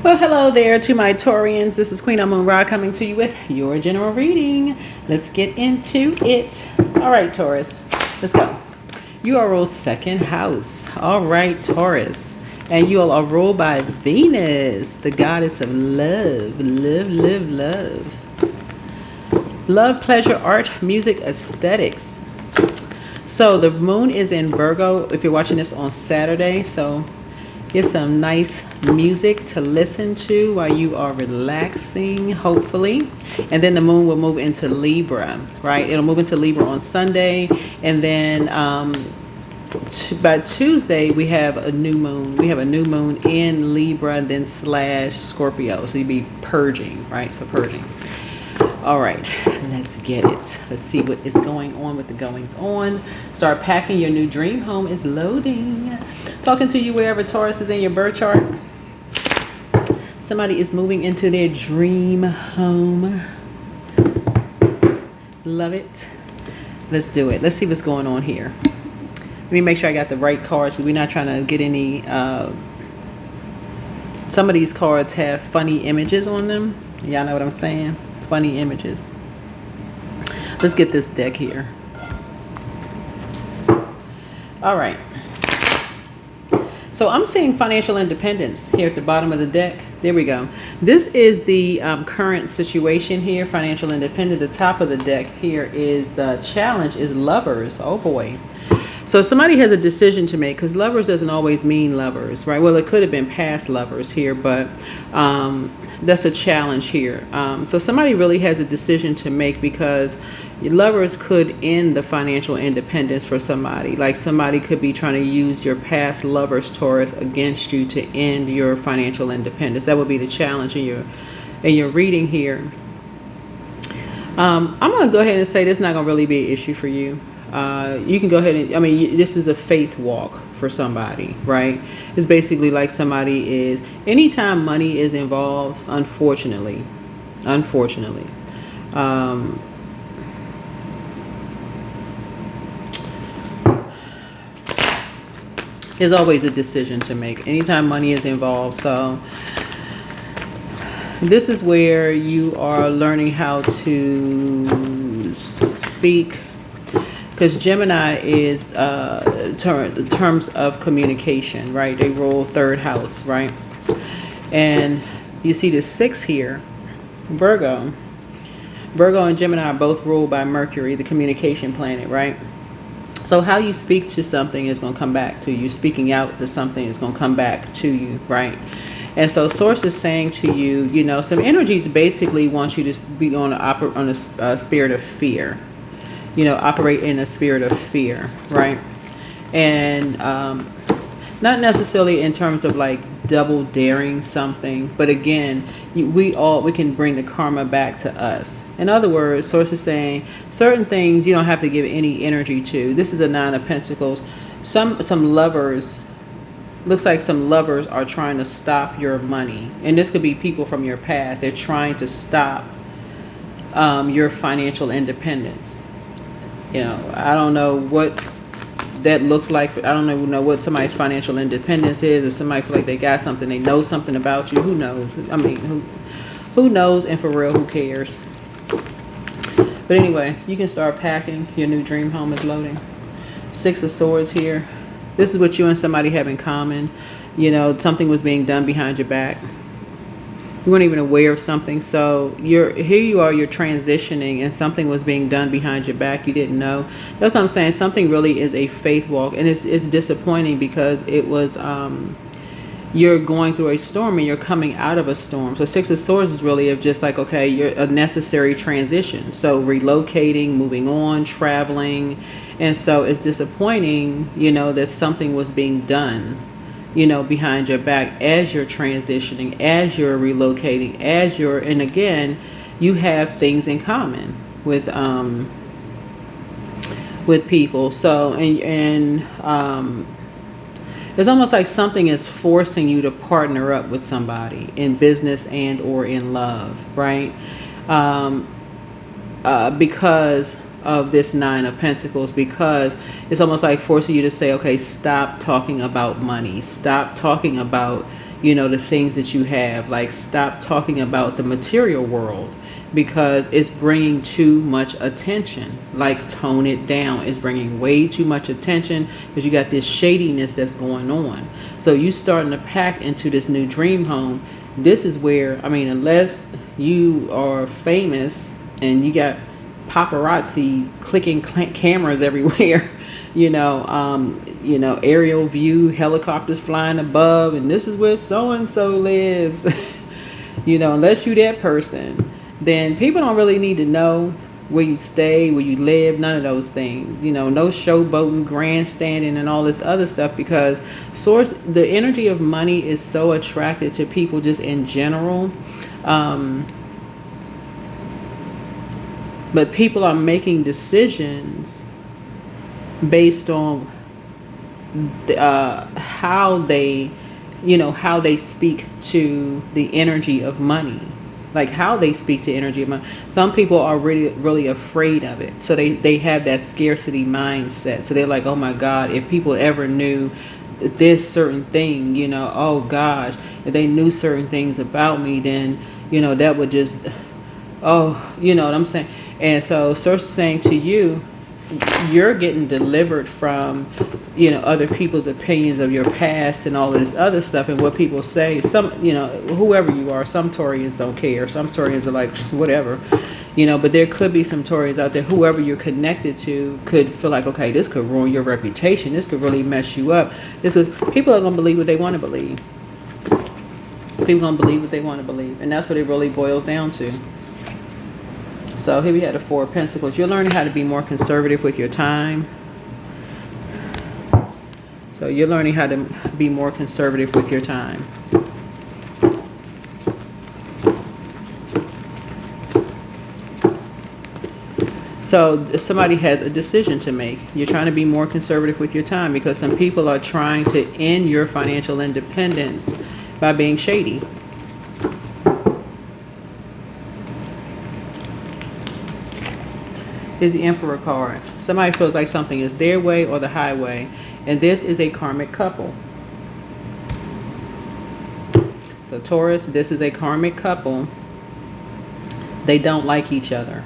Well, hello there to my Taurians. This is Queen Moon Ra coming to you with your general reading. Let's get into it. All right, Taurus, let's go. You are ruled second house. All right, Taurus. And you all are ruled by Venus, the goddess of love. Love, love, love. Love, pleasure, art, music, aesthetics. So the moon is in Virgo if you're watching this on Saturday. So get some nice music to listen to while you are relaxing, hopefully. And then the moon will move into Libra, right? It'll move into Libra on Sunday. And then by Tuesday, we have a new moon. We have a new moon in Libra and then / Scorpio. So you'd be purging, right? So purging. All right, let's get it. Let's see what is going on with the goings on. Start packing. Your new dream home is loading. Talking to you wherever Taurus is in your birth chart. Somebody is moving into their dream home. Love it. Let's do it. Let's see what's going on here. Let me make sure I got the right cards. We're not trying to get any... some of these cards have funny images on them. Y'all know what I'm saying? Funny images. Let's get this deck here. All right. So I'm seeing financial independence here at the bottom of the deck. There we go. This is the current situation here, financial independence. The top of the deck here is the challenge is lovers. Oh boy. So somebody has a decision to make, because lovers doesn't always mean lovers, right? Well, it could have been past lovers here, but that's a challenge here. So somebody really has a decision to make, because lovers could end the financial independence for somebody. Like somebody could be trying to use your past lovers, Taurus, against you to end your financial independence. That would be the challenge in your reading here. I'm going to go ahead and say this is not going to really be an issue for you. You can go ahead and, this is a faith walk for somebody, right? It's basically like somebody is, anytime money is involved, unfortunately, there's always a decision to make anytime money is involved. So this is where you are learning how to speak, because Gemini is terms of communication, right? They rule third house, right? And you see the 6 here, Virgo. Virgo and Gemini are both ruled by Mercury, the communication planet, right? So how you speak to something is going to come back to you. Speaking out to something is going to come back to you, right? And so Source is saying to you, some energies basically want you to be on a spirit of fear. Operate in a spirit of fear, right? And not necessarily in terms of like double daring something, but again, we can bring the karma back to us. In other words, Source is saying certain things you don't have to give any energy to. This is a 9 of Pentacles. Some lovers, looks like some lovers are trying to stop your money, and this could be people from your past. They're trying to stop your financial independence. I don't know what that looks like. I don't even know what somebody's financial independence is, or somebody feel like they got something, they know something about you. Who knows? Who knows? And for real, who cares? But anyway, you can start packing. Your new dream home is loading. 6 of Swords here. This is what you and somebody have in common. Something was being done behind your back. You weren't even aware of something. So you're transitioning, and something was being done behind your back. You didn't know. That's what I'm saying. Something really is a faith walk, and it's disappointing, because it was you're going through a storm and you're coming out of a storm. So 6 of Swords is really of just like, okay, you're a necessary transition. So relocating, moving on, traveling. And so it's disappointing, that something was being done, behind your back as you're transitioning, as you're relocating, and again, you have things in common with people. So, it's almost like something is forcing you to partner up with somebody in business and or in love, right? Because of this 9 of Pentacles, because it's almost like forcing you to say, okay, stop talking about money. Stop talking about, the things that you have. Like, stop talking about the material world because it's bringing too much attention. Like, tone it down. It's bringing way too much attention because you got this shadiness that's going on. So you starting to pack into this new dream home. This is where, I mean, unless you are famous and you got paparazzi clicking cameras everywhere, aerial view, helicopters flying above, and this is where so and so lives. Unless you that person, then people don't really need to know where you stay, where you live, none of those things. No showboating, grandstanding, and all this other stuff, because the energy of money is so attracted to people just in general. But people are making decisions based on how they speak to the energy of money. Like, how they speak to energy of money. Some people are really, really afraid of it. So they have that scarcity mindset. So they're like, oh my God, if people ever knew this certain thing, oh gosh, if they knew certain things about me, then, that would just, you know what I'm saying? And so Source is saying to you, you're getting delivered from, other people's opinions of your past and all of this other stuff and what people say. Some, whoever you are, some Taurians don't care. Some Taurians are like, whatever, but there could be some Taurians out there, whoever you're connected to could feel like, okay, this could ruin your reputation. This could really mess you up. People are going to believe what they want to believe. People are going to believe what they want to believe. And that's what it really boils down to. So here we had the Four of Pentacles. You're learning how to be more conservative with your time. So you're learning how to be more conservative with your time. So somebody has a decision to make. You're trying to be more conservative with your time because some people are trying to end your financial independence by being shady. Is the Emperor card. Somebody feels like something is their way or the highway, and this is a karmic couple. So Taurus, this is a karmic couple. They don't like each other.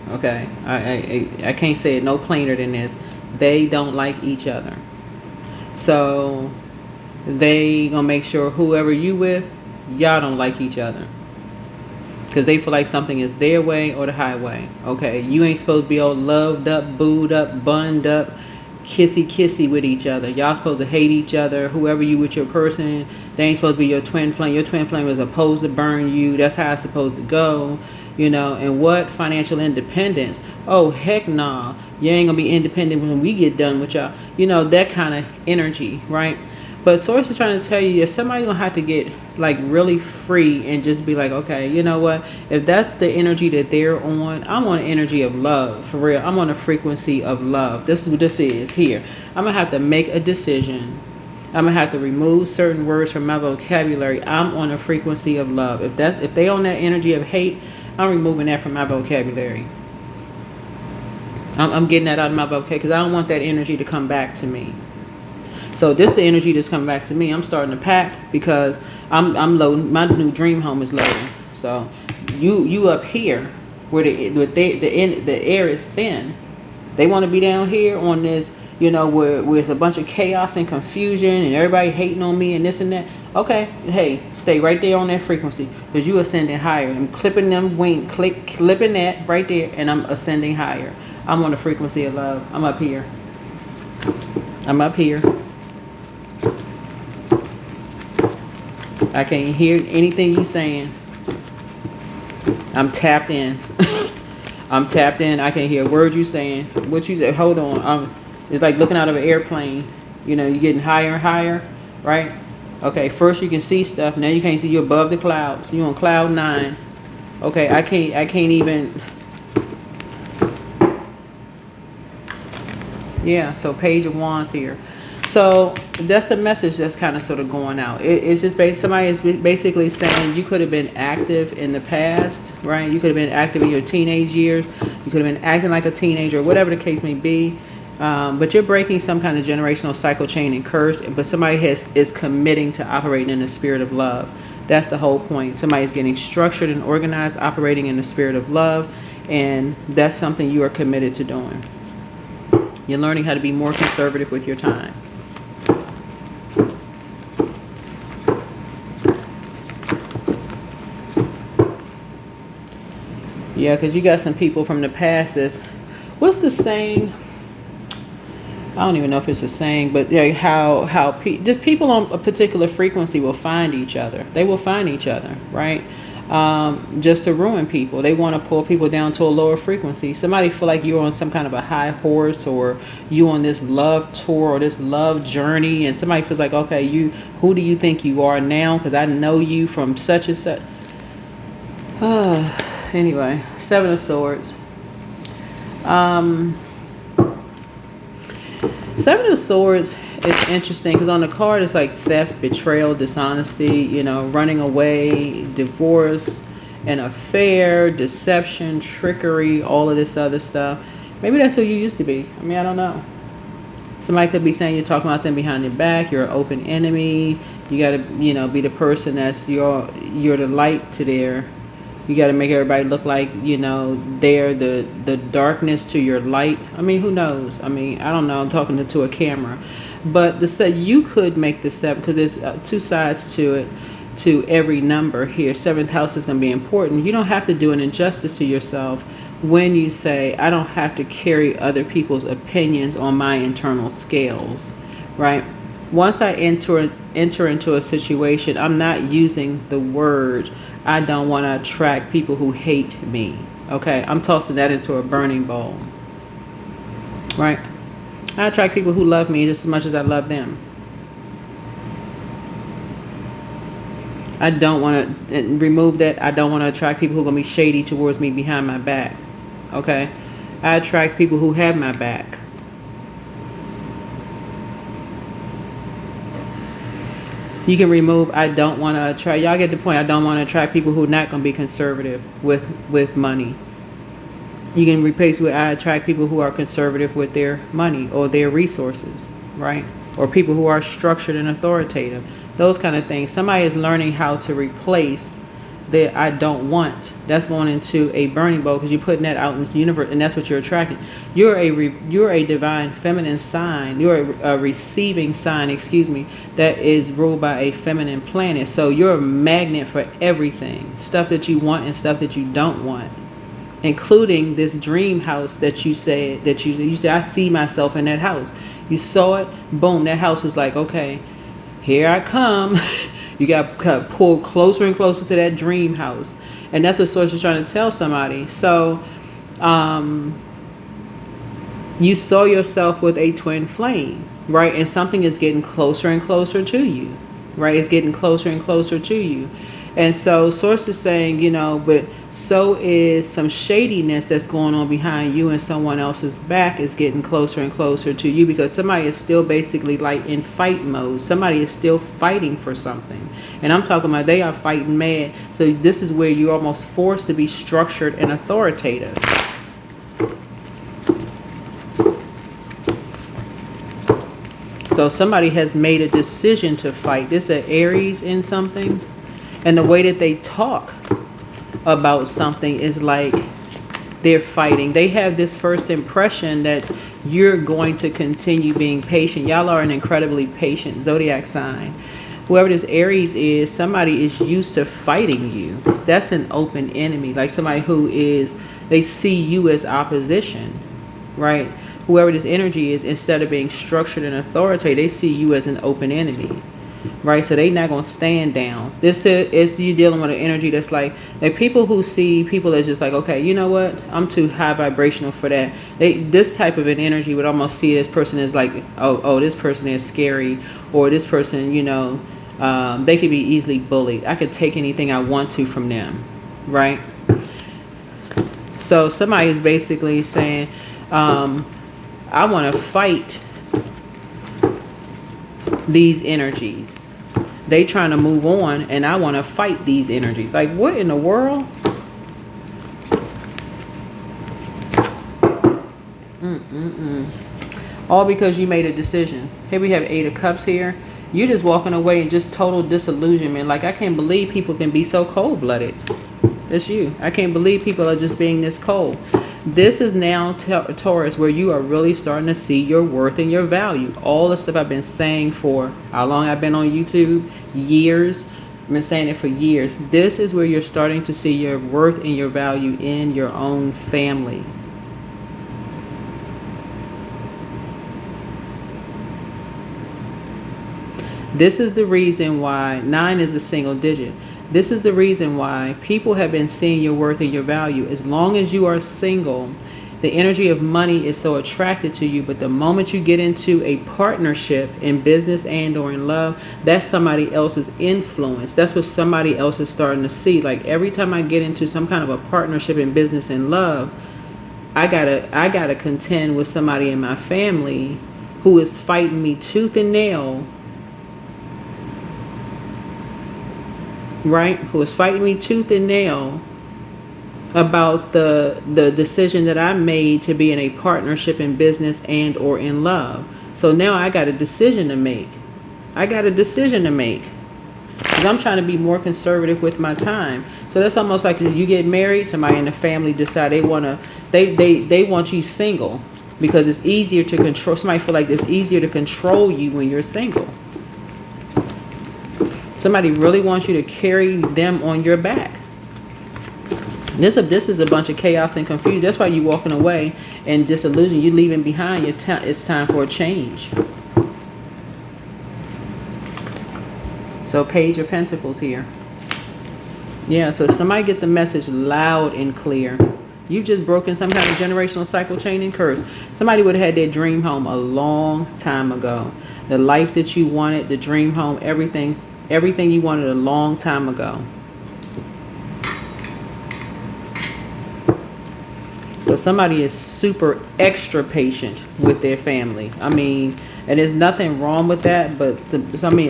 Okay, I can't say it no plainer than this. They don't like each other. So they gonna make sure whoever you with, y'all don't like each other. Because they feel like something is their way or the highway. Okay, you ain't supposed to be all loved up, booed up, bunned up, kissy with each other. Y'all supposed to hate each other. Whoever you with your person, they ain't supposed to be your twin flame. Your twin flame is supposed to burn you. That's how it's supposed to go. And what? Financial independence. Oh, heck nah. You ain't gonna be independent when we get done with y'all. That kind of energy, right? But Source is trying to tell you, if somebody's going to have to get like really free and just be like, okay, you know what? If that's the energy that they're on, I'm on an energy of love, for real. I'm on a frequency of love. This is what this is here. I'm going to have to make a decision. I'm going to have to remove certain words from my vocabulary. I'm on a frequency of love. If they on that energy of hate, I'm removing that from my vocabulary. I'm getting that out of my vocabulary because I don't want that energy to come back to me. So this the energy that's coming back to me. I'm starting to pack because I'm loading. My new dream home is loading. So you up here where the air is thin. They want to be down here on this, where it's a bunch of chaos and confusion and everybody hating on me and this and that. Okay, hey, stay right there on that frequency because you ascending higher. I'm clipping them clipping that right there, and I'm ascending higher. I'm on the frequency of love. I'm up here. I'm up here. I can't hear anything you saying. I'm tapped in. I'm tapped in. I can't hear a word you saying. What you said? Hold on. It's like looking out of an airplane. You're getting higher and higher, right? Okay. First you can see stuff. Now you can't see. You're above the clouds. You're on cloud 9. Okay. I can't even. Yeah. So Page of Wands here. So that's the message that's kind of sort of going out. It's just somebody is basically saying you could have been active in the past, right? You could have been active in your teenage years. You could have been acting like a teenager, whatever the case may be. But you're breaking some kind of generational cycle chain and curse, but somebody is committing to operating in the spirit of love. That's the whole point. Somebody's getting structured and organized, operating in the spirit of love, and that's something you are committed to doing. You're learning how to be more conservative with your time. Yeah, because you got some people from the past that's, what's the saying? I don't even know if it's a saying, but yeah, just people on a particular frequency will find each other. They will find each other, right? Just to ruin people. They want to pull people down to a lower frequency. Somebody feel like you're on some kind of a high horse, or you on this love tour or this love journey, and somebody feels like, okay, who do you think you are now? Because I know you from such and such. Anyway, Seven of Swords. Seven of Swords is interesting because on the card it's like theft, betrayal, dishonesty, running away, divorce, an affair, deception, trickery, all of this other stuff. Maybe that's who you used to be. I mean, I don't know. Somebody could be saying you're talking about them behind your back. You're an open enemy. You got to, be the person that's you're the light to their. You got to make everybody look like, they're the darkness to your light. I mean, who knows? I mean, I don't know. I'm talking to a camera. But you could make the seven, because there's two sides to it, to every number here. Seventh house is going to be important. You don't have to do an injustice to yourself when you say, I don't have to carry other people's opinions on my internal scales, right? Once I enter into a situation, I'm not using the word, I don't want to attract people who hate me. Okay, I'm tossing that into a burning bowl. Right? I attract people who love me just as much as I love them. I don't want to remove that. I don't want to attract people who are going to be shady towards me behind my back. Okay? I attract people who have my back. You can remove, I don't want to attract, y'all get the point, I don't want to attract people who are not going to be conservative with money. You can replace with, I attract people who are conservative with their money or their resources, right? Or people who are structured and authoritative. Those kind of things. Somebody is learning how to replace the I don't want. That's going into a burning bowl because you're putting that out in the universe, and that's what you're attracting. You're a divine feminine sign. You're a receiving sign, that is ruled by a feminine planet. So you're a magnet for everything, stuff that you want and stuff that you don't want, including this dream house that you said you said, I see myself in that house. You saw it, boom, that house was like, okay, here I come. You got pulled closer and closer to that dream house. And that's what Source is trying to tell somebody. So you saw yourself with a twin flame, right? And something is getting closer and closer to you, right? It's getting closer and closer to you. And so Source is saying, but so is some shadiness that's going on behind you, and someone else's back is getting closer and closer to you because somebody is still basically like in fight mode. Somebody is still fighting for something. And I'm talking about they are fighting mad. So this is where you're almost forced to be structured and authoritative. So somebody has made a decision to fight. This is an Aries in something. And the way that they talk about something is like they're fighting. They have this first impression that you're going to continue being patient. Y'all are an incredibly patient zodiac sign. Whoever this Aries is, somebody is used to fighting you. That's an open enemy. Like somebody they see you as opposition, right? Whoever this energy is, instead of being structured and authoritative, they see you as an open enemy. Right, so they not gonna stand down. This is you dealing with an energy that's like people who see people as just like, okay, you know what? I'm too high vibrational for that. This type of an energy would almost see this person as like, oh, this person is scary, or this person, they could be easily bullied. I could take anything I want to from them, right? So somebody is basically saying, I want to fight these energies. They trying to move on, and I want to fight these energies. Like, what in the world? All because you made a decision. Here we have 8 of Cups here. You're just walking away in just total disillusionment. Like, I can't believe people can be so cold-blooded. That's you. I can't believe people are just being this cold. This is now Taurus, where you are really starting to see your worth and your value. All the stuff I've been saying for how long I've been on YouTube? Years. I've been saying it for years. This is where you're starting to see your worth and your value in your own family. This is the reason why 9 is a single digit. This is the reason why people have been seeing your worth and your value. As long as you are single, the energy of money is so attracted to you. But the moment you get into a partnership in business and or in love, that's somebody else's influence. That's what somebody else is starting to see. Like, every time I get into some kind of a partnership in business and love, I gotta contend with somebody in my family who is fighting me tooth and nail. Right? Who is fighting me tooth and nail about the decision that I made to be in a partnership in business and or in love. So now I got a decision to make. Because I'm trying to be more conservative with my time. So that's almost like you get married, somebody in the family decide they want you single because it's easier to control. Somebody feel like it's easier to control you when you're single. Somebody really wants you to carry them on your back. This is a bunch of chaos and confusion. That's why you're walking away and disillusion. You're leaving behind. It's time for a change. So Page of Pentacles here. Yeah, so if somebody get the message loud and clear, you've just broken some kind of generational cycle, chain, and curse. Somebody would have had their dream home a long time ago. The life that you wanted, the dream home, everything you wanted a long time ago. But somebody is super extra patient with their family. I mean, and there's nothing wrong with that, but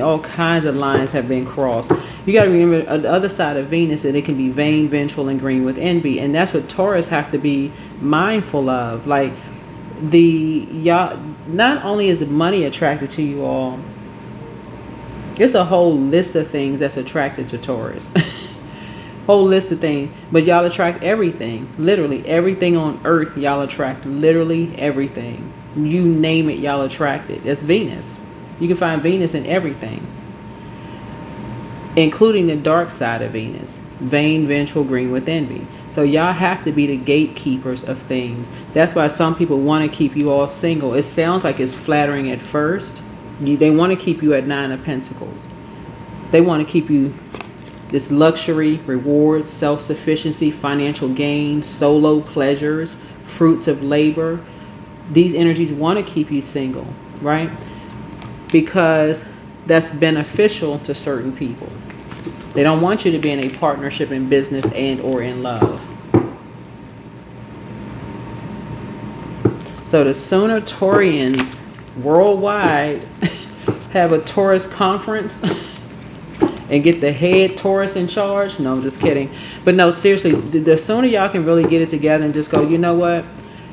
all kinds of lines have been crossed. You got to remember the other side of Venus, that it can be vain, vengeful, and green with envy. And that's what Taurus have to be mindful of. Like, y'all, not only is money attracted to you all, there's a whole list of things that's attracted to Taurus. Whole list of things. But y'all attract everything. Literally everything on earth, y'all attract literally everything. You name it, y'all attract it. That's Venus. You can find Venus in everything, including the dark side of Venus. Vain, vengeful, green with envy. So y'all have to be the gatekeepers of things. That's why some people want to keep you all single. It sounds like it's flattering at first. They want to keep you at 9 of Pentacles. They want to keep you this luxury, rewards, self-sufficiency, financial gain, solo pleasures, fruits of labor. These energies want to keep you single, right? Because that's beneficial to certain people. They don't want you to be in a partnership in business and or in love. So the sooner Taurians worldwide have a Taurus conference and get the head Taurus in charge. No, I'm just kidding. But no, seriously, the sooner y'all can really get it together and just go, you know what?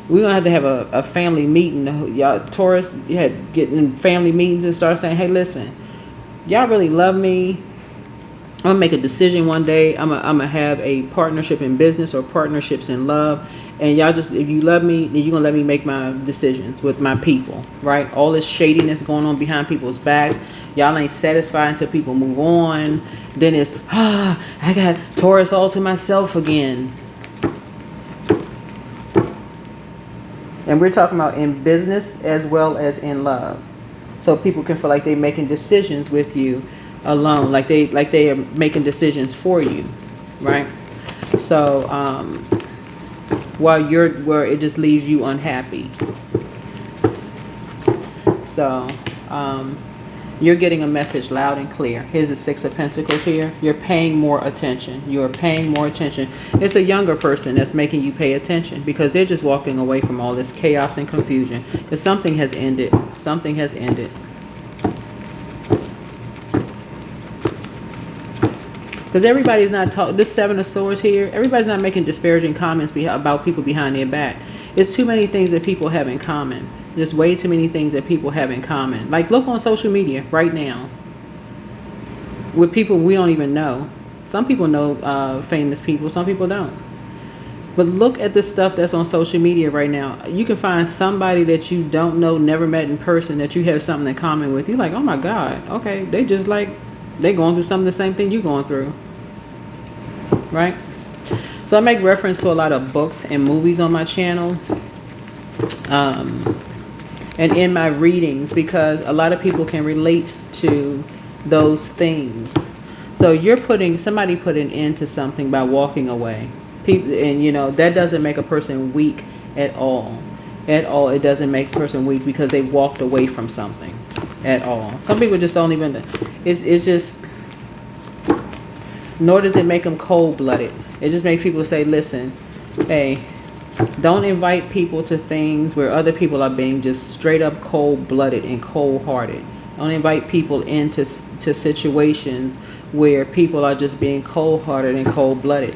We're going to have a family meeting. Y'all, Taurus, you had getting family meetings and start saying, hey, listen, y'all really love me. I'm going to make a decision one day. I'm going to have a partnership in business or partnerships in love. And y'all just, if you love me, then you're going to let me make my decisions with my people, right? All this shadiness going on behind people's backs. Y'all ain't satisfied until people move on. Then it's, I got Taurus all to myself again. And we're talking about in business as well as in love. So people can feel like they're making decisions with you alone, like they are making decisions for you, right? So where it just leaves you unhappy. So you're getting a message loud and clear. Here's the 6 of Pentacles here. You're paying more attention. You're paying more attention. It's a younger person that's making you pay attention because they're just walking away from all this chaos and confusion. Because something has ended. Something has ended. Because everybody's not talking. This 7 of Swords here, everybody's not making disparaging comments about people behind their back. It's too many things that people have in common. There's way too many things that people have in common. Like, look on social media right now with people we don't even know. Some people know famous people, some people don't. But look at the stuff that's on social media right now. You can find somebody that you don't know, never met in person, that you have something in common with. You're like, oh my God, okay, they just like, they going through some of the same thing you're going through, right? So I make reference to a lot of books and movies on my channel. And in my readings, because a lot of people can relate to those things. So somebody put an end to something by walking away. People, and that doesn't make a person weak at all. At all, it doesn't make a person weak because they walked away from something at all. Some people just don't even, it's just, nor does it make them cold-blooded. It just makes people say, listen, hey, don't invite people to things where other people are being just straight up cold-blooded and cold-hearted. Don't invite people into situations where people are just being cold-hearted and cold-blooded.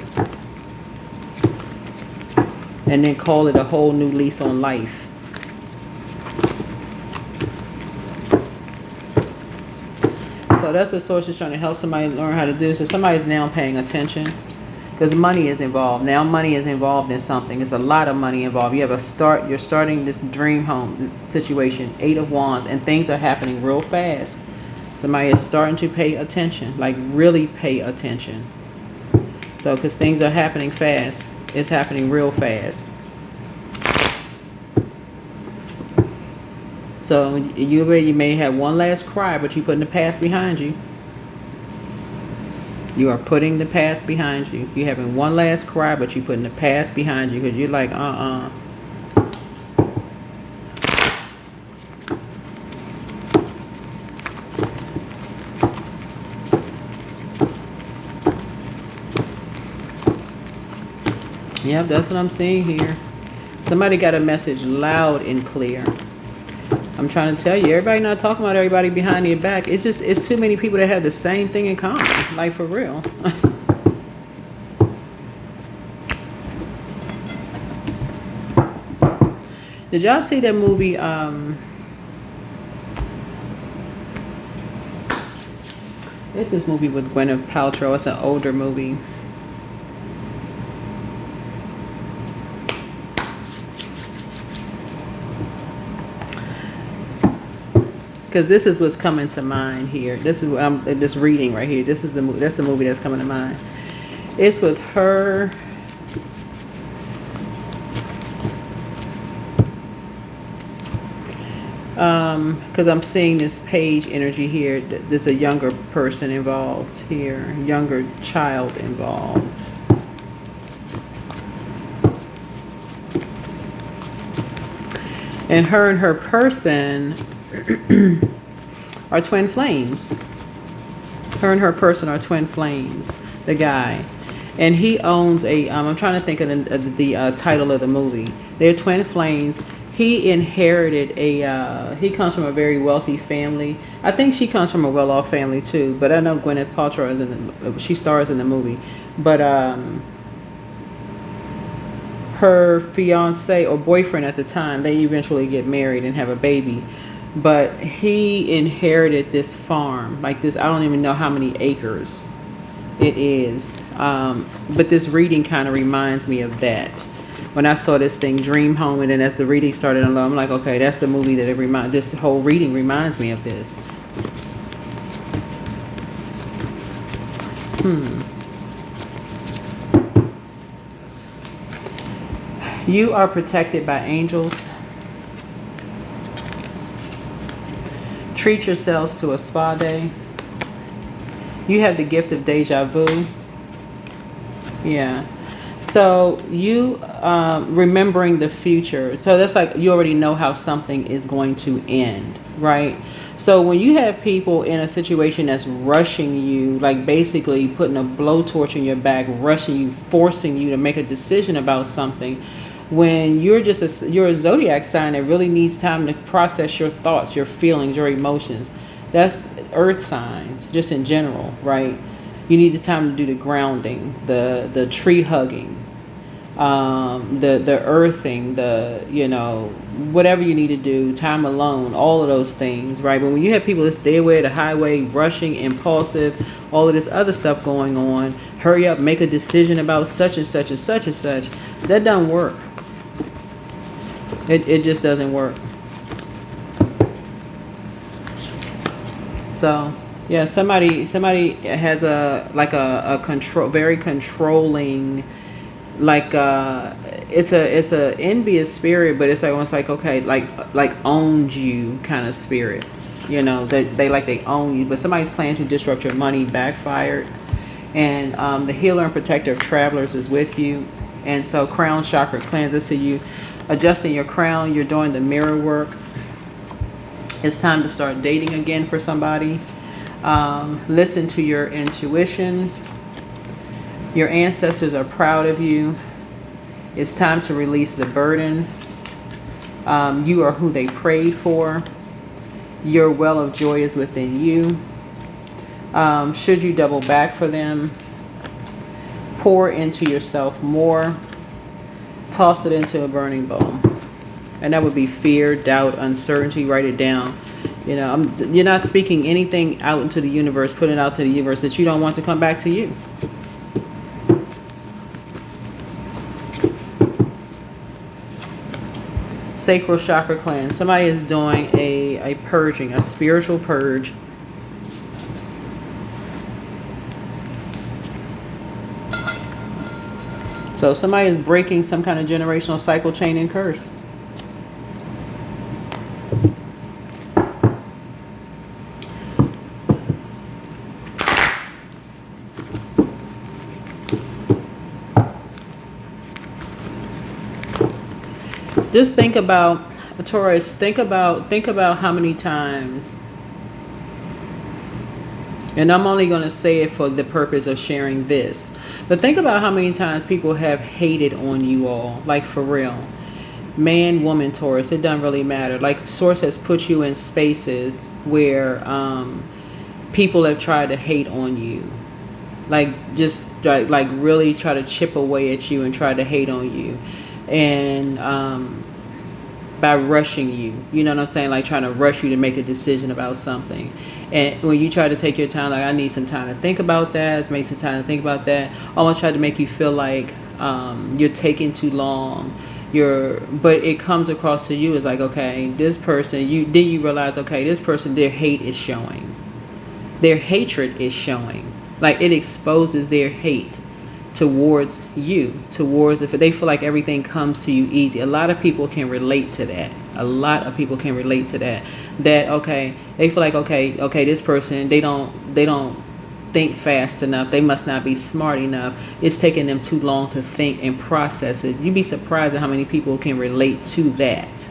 And then call it a whole new lease on life. So that's what Source is trying to help somebody learn how to do. So somebody's now paying attention. Because money is involved. Now money is involved in something. There's a lot of money involved. You have you're starting this dream home situation, 8 of Wands, and things are happening real fast. Somebody is starting to pay attention, like really pay attention. So, because things are happening fast. It's happening real fast. So, you may have one last cry, but you're putting the past behind you. You are putting the past behind you. You're having one last cry, but you're putting the past behind you because you're like, Yep, that's what I'm seeing here. Somebody got a message loud and clear. I'm trying to tell you, everybody not talking about everybody behind their back. It's too many people that have the same thing in common. Like, for real. Did y'all see that movie? It's this movie with Gwyneth Paltrow. It's an older movie. Because this is what's coming to mind here. This is this reading right here. This is the movie. That's the movie that's coming to mind. It's with her. Because I'm seeing this page energy here. There's a younger person involved here. Younger child involved. And her person are twin flames. Her and her person are twin flames. The guy, and he owns a. I'm trying to think of the title of the movie. They're twin flames. He inherited a. He comes from a very wealthy family. I think she comes from a well-off family too. But I know Gwyneth Paltrow is in she stars in the movie. But her fiance or boyfriend at the time, they eventually get married and have a baby. But he inherited this farm, like this, I don't even know how many acres it is. But this reading kind of reminds me of that. When I saw this thing, Dream Home, and then as the reading started, I'm like, okay, that's the movie that this whole reading reminds me of this. You are protected by angels. Treat yourselves to a spa day. You have the gift of deja vu. Yeah. So you remembering the future. So that's like you already know how something is going to end, right? So when you have people in a situation that's rushing you, like basically putting a blowtorch in your back, rushing you, forcing you to make a decision about something, when you're you're a zodiac sign that really needs time to process your thoughts, your feelings, your emotions. That's earth signs, just in general, right? You need the time to do the grounding, the tree hugging, the earthing, the, you know, whatever you need to do, time alone, all of those things, right? But when you have people that's their way, the highway, rushing, impulsive, all of this other stuff going on, hurry up, make a decision about such and such and such and such, that doesn't work. It just doesn't work. So yeah, somebody has a control, very controlling, like it's a envious spirit, but it's like almost like, okay, like owns you kind of spirit, you know, that they own you. But somebody's planning to disrupt your money backfired, and the healer and protector of travelers is with you. And so crown chakra cleanses, so you adjusting your crown, you're doing the mirror work. It's time to start dating again for somebody. Listen to your intuition. Your ancestors are proud of you. It's time to release the burden. You are who they prayed for. Your well of joy is within you. Should you double back for them, pour into yourself more. Toss it into a burning bowl. And that would be fear, doubt, uncertainty. Write it down. You know, you're not speaking anything out into the universe, putting it out to the universe that you don't want to come back to you. Sacral chakra cleanse. Somebody is doing a purging, a spiritual purge. So somebody is breaking some kind of generational cycle, chain, and curse. Just think about, Taurus, think about how many times, and I'm only going to say it for the purpose of sharing this, but think about how many times people have hated on you all, like for real. Man, woman, Taurus, it doesn't really matter. Like Source has put you in spaces where people have tried to hate on you. Like just like really try to chip away at you and try to hate on you. And by rushing you, you know what I'm saying, like trying to rush you to make a decision about something. And when you try to take your time, like I need some time to think about that, make some time to think about that, almost try to make you feel like you're taking too long, but it comes across to you as like, okay, this person, you realize, okay, this person, their hate is showing, their hatred is showing, like it exposes their hate towards you, towards if they feel like everything comes to you easy. A lot of people can relate to that. That okay, they feel like okay, this person, they don't think fast enough. They must not be smart enough. It's taking them too long to think and process it. You'd be surprised at how many people can relate to that.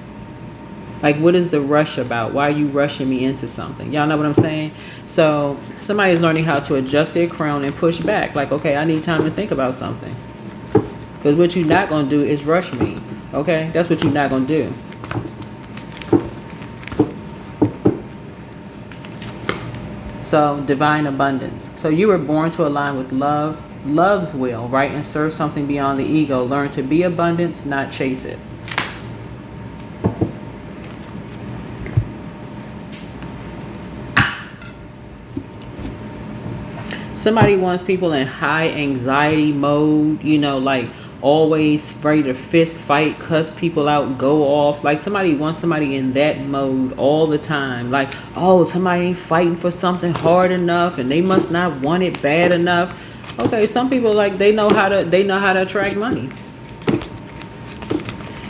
Like, what is the rush about? Why are you rushing me into something? Y'all know what I'm saying? So somebody is learning how to adjust their crown and push back. Like, okay, I need time to think about something. Because what you're not going to do is rush me. Okay? That's what you're not going to do. So divine abundance. So you were born to align with love's will, right? And serve something beyond the ego. Learn to be abundance, not chase it. Somebody wants people in high anxiety mode, you know, like always ready to fist fight, cuss people out, go off. Like somebody wants somebody in that mode all the time. Like, oh, somebody ain't fighting for something hard enough and they must not want it bad enough. Okay, some people, like, they know how to attract money.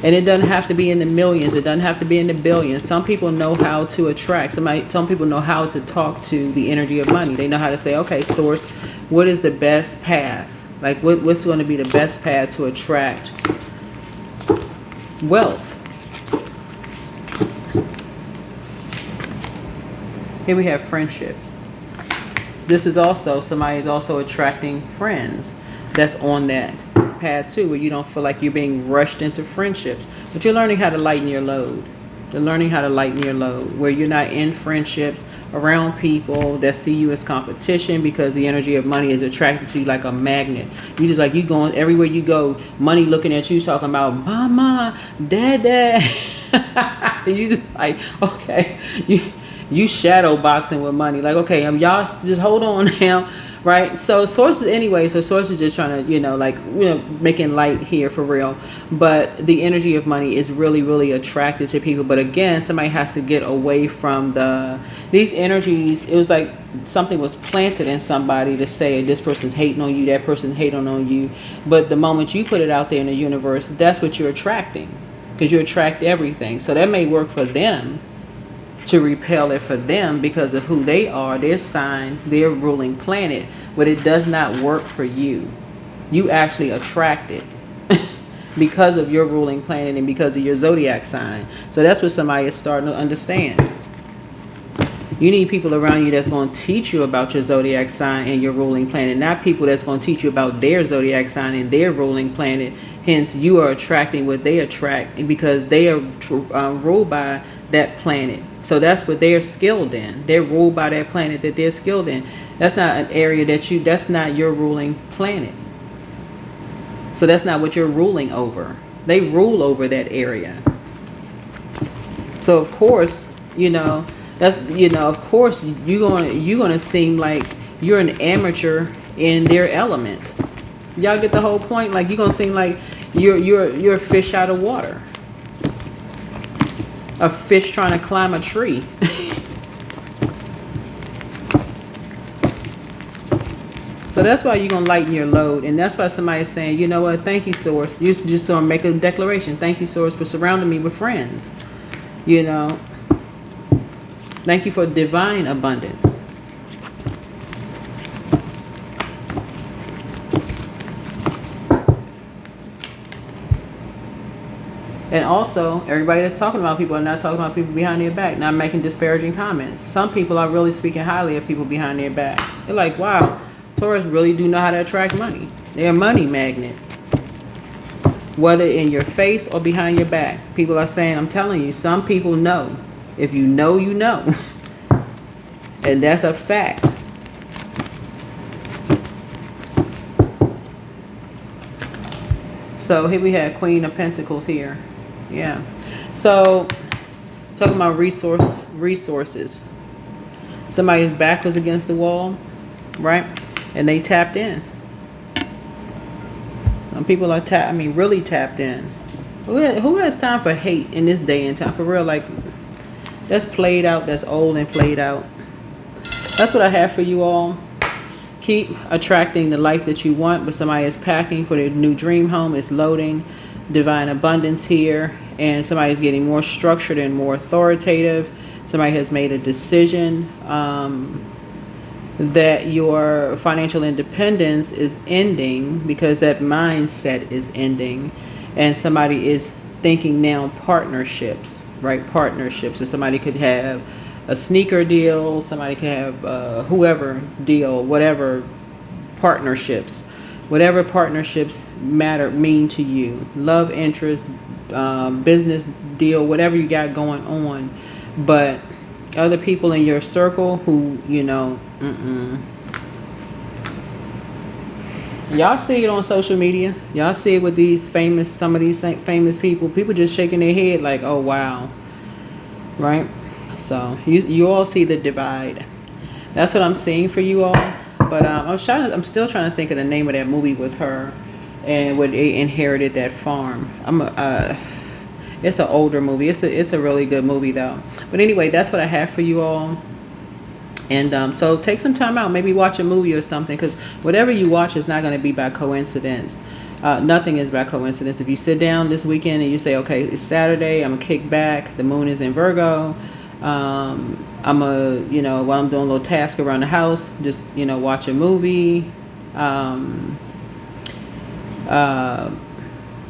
And it doesn't have to be in the millions. It doesn't have to be in the billions. Some people know how to attract. Some people know how to talk to the energy of money. They know how to say, okay, Source, what is the best path? Like, what's going to be the best path to attract wealth? Here we have friendships. This is also, somebody is also attracting friends that's on that path too, where you don't feel like you're being rushed into friendships, but you're learning how to lighten your load. You're learning how to lighten your load, where you're not in friendships around people that see you as competition, because the energy of money is attracted to you like a magnet. You just like, you going everywhere you go, money looking at you, talking about mama, dad. You just like, okay, you shadow boxing with money. Like, okay, y'all just hold on now. Right. So sources anyway. So sources just trying to, making light here for real. But the energy of money is really, really attracted to people. But again, somebody has to get away from these energies. It was like something was planted in somebody to say this person's hating on you, that person's hating on you. But the moment you put it out there in the universe, that's what you're attracting, because you attract everything. So that may work for them, to repel it for them because of who they are, their sign, their ruling planet, but it does not work for you. You actually attract it because of your ruling planet and because of your zodiac sign. So that's what somebody is starting to understand. You need people around you that's going to teach you about your zodiac sign and your ruling planet, not people that's going to teach you about their zodiac sign and their ruling planet. Hence, you are attracting what they attract because they are ruled by that planet. So that's what they're skilled in. They're ruled by that planet that they're skilled in. That's not an area that's not your ruling planet. So that's not what you're ruling over. They rule over that area. So of course, of course you're gonna seem like you're an amateur in their element. Y'all get the whole point? Like, you're gonna seem like you're a fish out of water. A fish trying to climb a tree. So that's why you're going to lighten your load. And that's why somebody's saying, you know what, thank you, Source. You just going to make a declaration. Thank you, Source, for surrounding me with friends. Thank you for divine abundance. And also, everybody that's talking about people are not talking about people behind their back, not making disparaging comments. Some people are really speaking highly of people behind their back. They're like, wow, Taurus really do know how to attract money. They're a money magnet. Whether in your face or behind your back. People are saying, I'm telling you, some people know. If you know, you know. And that's a fact. So here we have Queen of Pentacles here. Yeah. So talking about resources. Somebody's back was against the wall, right? And they tapped in. Some people are really tapped in. Who has time for hate in this day and time? For real, like, that's played out, that's old and played out. That's what I have for you all. Keep attracting the life that you want, but somebody is packing for their new dream home. It's loading. Divine abundance here. And somebody's getting more structured and more authoritative. Somebody has made a decision that your financial independence is ending because that mindset is ending. And somebody is thinking now partnerships, right? Partnerships. So somebody could have a sneaker deal, somebody could have whoever deal, whatever partnerships mean to you, love interest, business deal, whatever you got going on. But other people in your circle who, y'all see it on social media. Y'all see it with some of these famous people just shaking their head like, oh wow, right? So you all see the divide. That's what I'm seeing for you all. But I'm still trying to think of the name of that movie with her and when they inherited that farm. It's an older movie. It's a really good movie though. But anyway, that's what I have for you all. And so take some time out, maybe watch a movie or something, because whatever you watch is not going to be by coincidence. Nothing is by coincidence. If you sit down this weekend and you say, okay, it's Saturday, I'm gonna kick back, the moon is in Virgo, I'm while I'm doing a little task around the house, just watch a movie,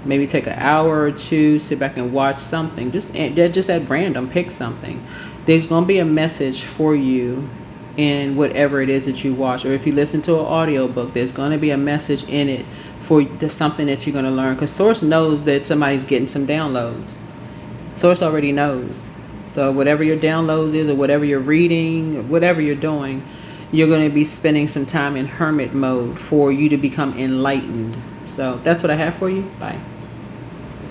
maybe take an hour or two, sit back and watch something, just at random, pick something. There's going to be a message for you in whatever it is that you watch. Or if you listen to an audio book, there's going to be a message in it for something that you're going to learn, because Source knows that somebody's getting some downloads. Source already knows. So whatever your downloads is, or whatever you're reading, or whatever you're doing, you're going to be spending some time in hermit mode for you to become enlightened. So that's what I have for you. Bye.